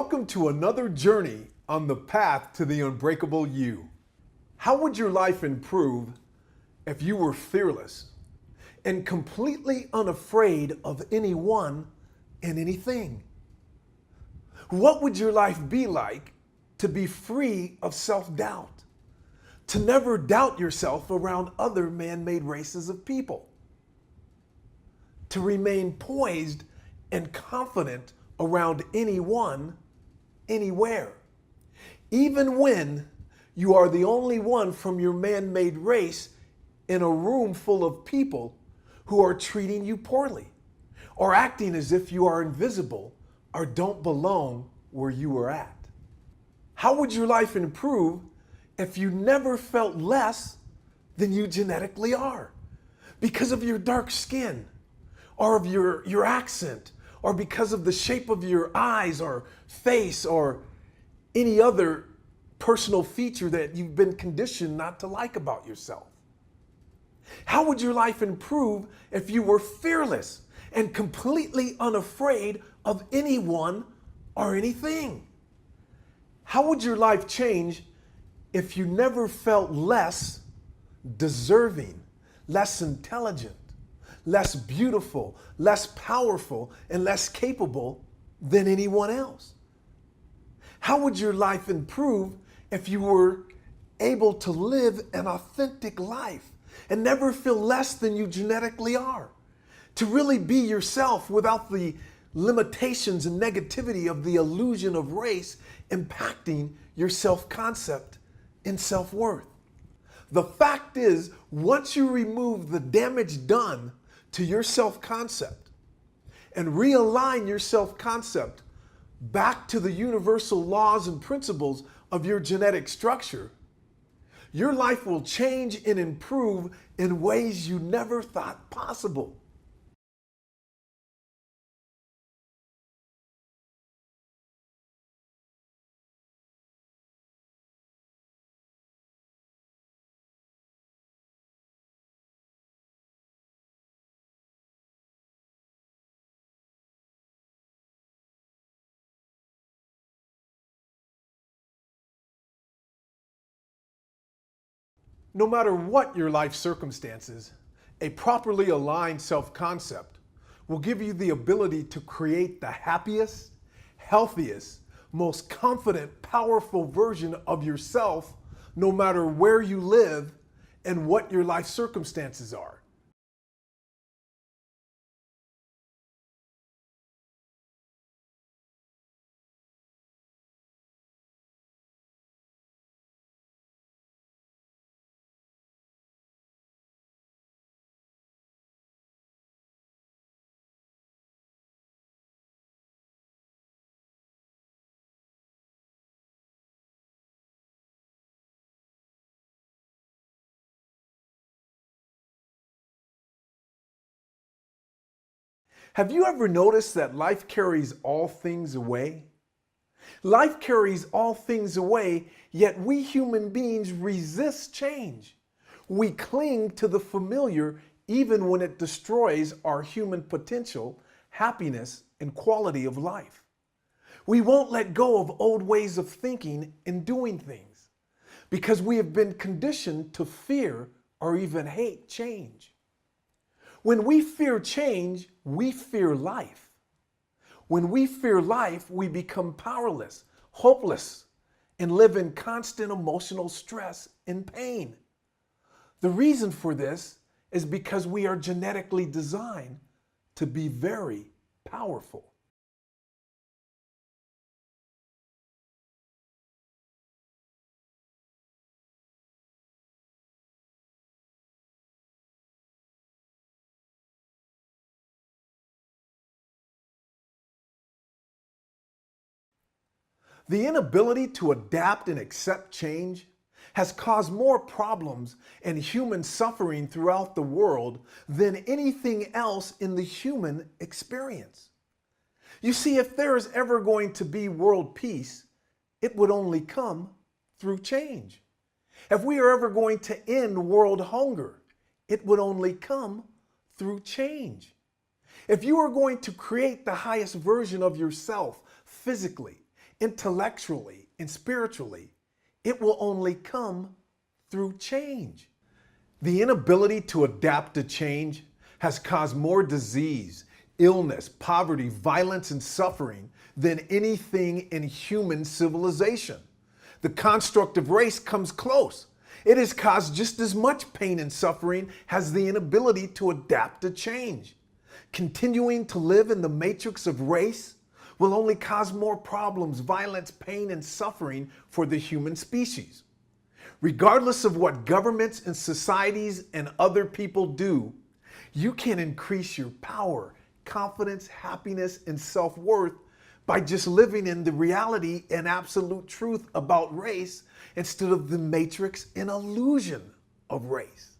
Welcome to another journey on the path to the unbreakable you. How would your life improve if you were fearless and completely unafraid of anyone and anything? What would your life be like to be free of self-doubt, to never doubt yourself around other man-made races of people, to remain poised and confident around anyone, anywhere, even when you are the only one from your man-made race in a room full of people who are treating you poorly or acting as if you are invisible or don't belong where you are at? How would your life improve if you never felt less than you genetically are because of your dark skin or of your accent, or because of the shape of your eyes or face or any other personal feature that you've been conditioned not to like about yourself? How would your life improve if you were fearless and completely unafraid of anyone or anything? How would your life change if you never felt less deserving, less intelligent, less beautiful, less powerful, and less capable than anyone else? How would your life improve if you were able to live an authentic life and never feel less than you genetically are? To really be yourself without the limitations and negativity of the illusion of race impacting your self-concept and self-worth. The fact is, once you remove the damage done to your self-concept and realign your self-concept back to the universal laws and principles of your genetic structure, your life will change and improve in ways you never thought possible. No matter what your life circumstances, a properly aligned self-concept will give you the ability to create the happiest, healthiest, most confident, powerful version of yourself, no matter where you live and what your life circumstances are. Have you ever noticed that life carries all things away? Life carries all things away, yet we human beings resist change. We cling to the familiar even when it destroys our human potential, happiness, and quality of life. We won't let go of old ways of thinking and doing things because we have been conditioned to fear or even hate change. When we fear change, we fear life. When we fear life, we become powerless, hopeless, and live in constant emotional stress and pain. The reason for this is because we are genetically designed to be very powerful. The inability to adapt and accept change has caused more problems and human suffering throughout the world than anything else in the human experience. You see, if there is ever going to be world peace, it would only come through change. If we are ever going to end world hunger, it would only come through change. If you are going to create the highest version of yourself physically, intellectually, and spiritually, it will only come through change. The inability to adapt to change has caused more disease, illness, poverty, violence, and suffering than anything in human civilization. The construct of race comes close. It has caused just as much pain and suffering as the inability to adapt to change. Continuing to live in the matrix of race will only cause more problems, violence, pain, and suffering for the human species. Regardless of what governments and societies and other people do, you can increase your power, confidence, happiness, and self-worth by just living in the reality and absolute truth about race instead of the matrix and illusion of race.